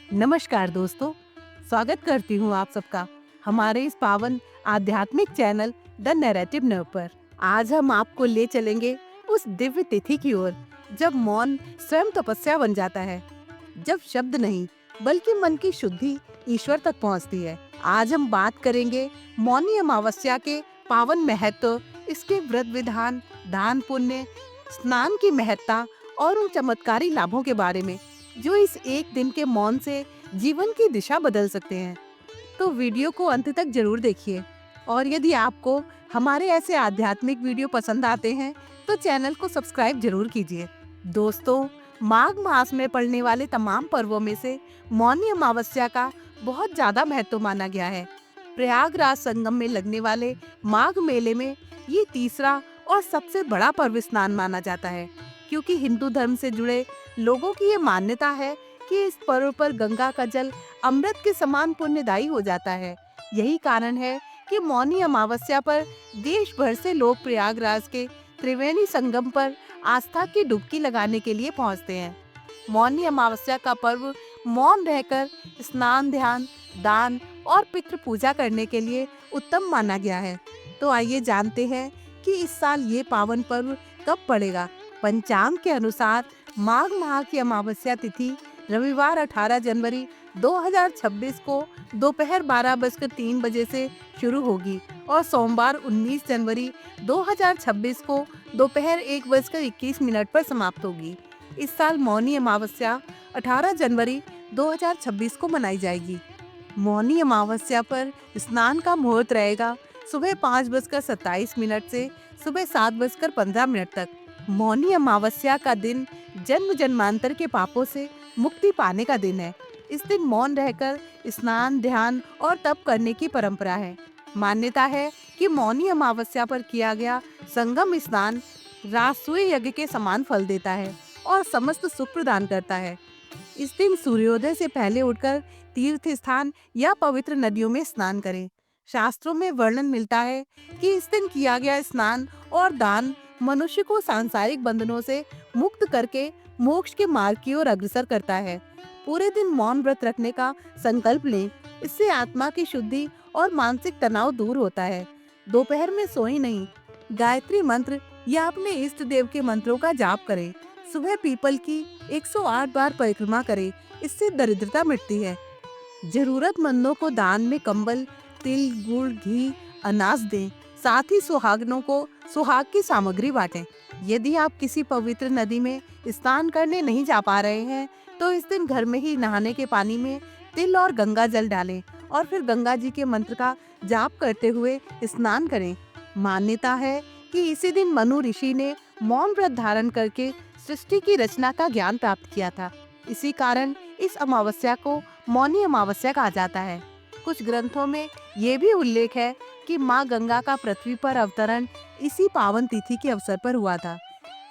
नमस्कार दोस्तों, स्वागत करती हूँ आप सबका हमारे इस पावन आध्यात्मिक चैनल द नैरेटिव नव पर। आज हम आपको ले चलेंगे उस दिव्य तिथि की ओर जब मौन स्वयं तपस्या बन जाता है, जब शब्द नहीं बल्कि मन की शुद्धि ईश्वर तक पहुँचती है। आज हम बात करेंगे मौनी अमावस्या के पावन महत्व, इसके व्रत विधान, दान पुण्य, स्नान की महत्ता और उन चमत्कारी लाभों के बारे में जो इस एक दिन के मौन से जीवन की दिशा बदल सकते हैं। तो वीडियो को अंत तक जरूर देखिए और यदि आपको हमारे ऐसे आध्यात्मिक वीडियो पसंद आते हैं तो चैनल को सब्सक्राइब जरूर कीजिए। दोस्तों, माघ मास में पड़ने वाले तमाम पर्वों में से मौनी अमावस्या का बहुत ज्यादा महत्व माना गया है। प्रयागराज संगम में लगने वाले माघ मेले में ये तीसरा और सबसे बड़ा पर्व स्नान माना जाता है, क्योंकि हिंदू धर्म से जुड़े लोगों की ये मान्यता है कि इस पर्व पर गंगा का जल अमृत के समान पुण्यदायी हो जाता है। यही कारण है कि मौनी अमावस्या पर देश भर से लोग प्रयागराज के त्रिवेणी संगम पर आस्था की डुबकी लगाने के लिए पहुंचते हैं। मौनी अमावस्या का पर्व मौन रहकर स्नान, ध्यान, दान और पितृ पूजा करने के लिए उत्तम माना गया है। तो आइए जानते हैं कि इस साल ये पावन पर्व कब पड़ेगा। पंचांग के अनुसार माघ माह की अमावस्या तिथि रविवार 18 जनवरी 2026 को दोपहर 12:03 से शुरू होगी और सोमवार 19 जनवरी 2026 को दोपहर 1:21 पर समाप्त होगी। इस साल मौनी अमावस्या 18 जनवरी 2026 को मनाई जाएगी। मौनी अमावस्या पर स्नान का मुहूर्त रहेगा सुबह 5:27 से सुबह 7:15 तक। मौनी अमावस्या का दिन जन्म जन्मांतर के पापों से मुक्ति पाने का दिन है। इस दिन मौन रहकर स्नान, ध्यान और तप करने की परंपरा है। मान्यता है कि मौनी अमावस्या पर किया गया संगम स्नान राजसूय यज्ञ के समान फल देता है और समस्त सुख प्रदान करता है। इस दिन सूर्योदय से पहले उठकर तीर्थ स्थान या पवित्र नदियों में स्नान करें। शास्त्रों में वर्णन मिलता है कि इस दिन किया गया स्नान और दान मनुष्य को सांसारिक बंधनों से मुक्त करके मोक्ष के मार्ग की ओर अग्रसर करता है। पूरे दिन मौन व्रत रखने का संकल्प लें, इससे आत्मा की शुद्धि और मानसिक तनाव दूर होता है। दोपहर में सोई नहीं, गायत्री मंत्र या अपने इष्ट देव के मंत्रों का जाप करें। सुबह पीपल की 108 बार परिक्रमा करें, इससे दरिद्रता मिटती है। जरूरतमंदों को दान में कंबल, तिल, गुड़, घी, अनाज दें। साथ ही सुहागनों को सुहाग की सामग्री बांटें। यदि आप किसी पवित्र नदी में स्नान करने नहीं जा पा रहे हैं तो इस दिन घर में ही नहाने के पानी में तिल और गंगा जल डालें और फिर गंगा जी के मंत्र का जाप करते हुए स्नान करें। मान्यता है कि इसी दिन मनु ऋषि ने मौन व्रत धारण करके सृष्टि की रचना का ज्ञान प्राप्त किया था। इसी कारण इस अमावस्या को मौनी अमावस्या कहा जाता है। कुछ ग्रंथों में ये भी उल्लेख है कि माँ गंगा का पृथ्वी पर अवतरण इसी पावन तिथि के अवसर पर हुआ था।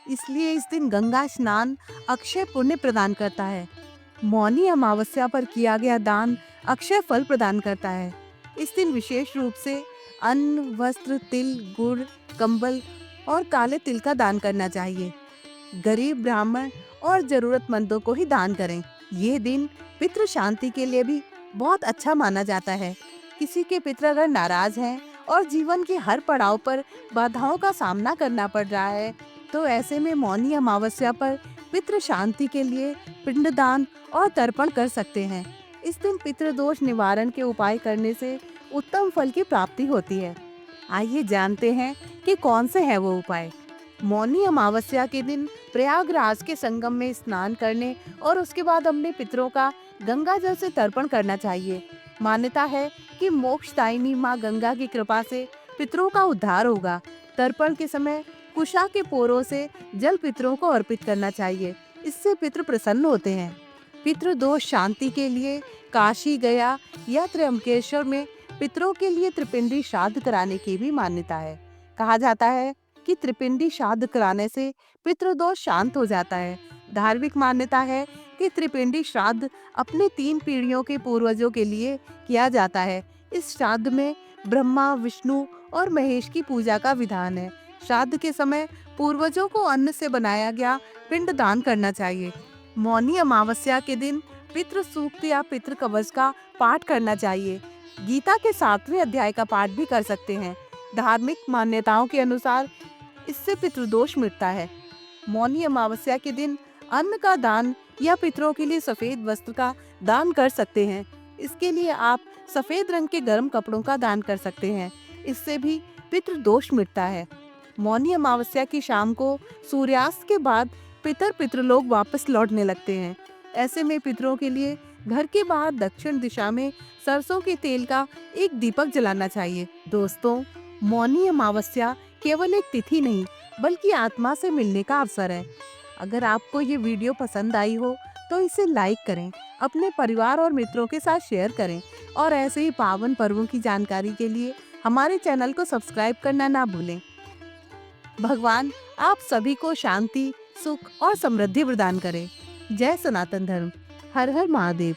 इसलिए इस दिन गंगा स्नान अक्षय पुण्य प्रदान करता है। मौनी अमावस्या पर किया गया दान अक्षय फल प्रदान करता है। इस दिन विशेष रूप से अन्न, वस्त्र, तिल, गुड़, कंबल और काले तिल का दान करना चाहिए। गरीब, ब्राह्मण और जरूरतमंदों को ही दान करें। ये दिन पितृ शांति के लिए भी बहुत अच्छा माना जाता है। किसी के पितर अगर नाराज हैं और जीवन के हर पड़ाव पर बाधाओं का सामना करना पड़ रहा है तो ऐसे में मौनी अमावस्या पर पितृ शांति के लिए पिंडदान और तर्पण कर सकते हैं। इस दिन पितृदोष निवारण के उपाय करने से उत्तम फल की प्राप्ति होती है। आइए जानते हैं कि कौन से हैं वो उपाय। मौनी अमावस्या के दिन प्रयागराज के संगम में स्नान करने और उसके बाद अपने पितरों का गंगा जल से तर्पण करना चाहिए। मान्यता है कि मोक्षदायिनी माँ गंगा की कृपा से पितरों का उद्धार होगा। तर्पण के समय कुशा के पोरों से जल पितरों को अर्पित करना चाहिए, इससे पितृ प्रसन्न होते हैं। पितृदोष शांति के लिए काशी, गया या त्र्यंबकेश्वर में पितरों के लिए त्रिपिंडी श्राद्ध कराने की भी मान्यता है। कहा जाता है कि त्रिपिंडी श्राद्ध कराने से पितृदोष शांत हो जाता है। धार्मिक मान्यता है कि त्रिपिंडी श्राद्ध अपने 3 पीढ़ियों के पूर्वजों के लिए किया जाता है। इस श्राद्ध में ब्रह्मा, विष्णु और महेश की पूजा का विधान है। श्राद्ध के समय पूर्वजों को अन्न से बनाया गया पिंड दान करना चाहिए। मौनी अमावस्या के दिन पितृ सूक्त या पितृ कवच का पाठ करना चाहिए। गीता के 7वें अध्याय का पाठ भी कर सकते हैं। धार्मिक मान्यताओं के अनुसार इससे पितृदोष मिटता है। मौनी अमावस्या के दिन अन्न का दान या पितरों के लिए सफेद वस्त्र का दान कर सकते हैं। इसके लिए आप सफेद रंग के गर्म कपड़ों का दान कर सकते हैं। इससे भी पितृदोष मिटता है। मौनी अमावस्या की शाम को सूर्यास्त के बाद पितृलोक वापस लौटने लगते हैं। ऐसे में पितरों के लिए घर के बाहर दक्षिण दिशा में सरसों के तेल का एक दीपक जलाना चाहिए। दोस्तों, मौनी अमावस्या केवल एक तिथि नहीं बल्कि आत्मा से मिलने का अवसर है। अगर आपको ये वीडियो पसंद आई हो तो इसे लाइक करें, अपने परिवार और मित्रों के साथ शेयर करें और ऐसे ही पावन पर्वों की जानकारी के लिए हमारे चैनल को सब्सक्राइब करना ना भूलें। भगवान आप सभी को शांति, सुख और समृद्धि प्रदान करे। जय सनातन धर्म। हर हर महादेव।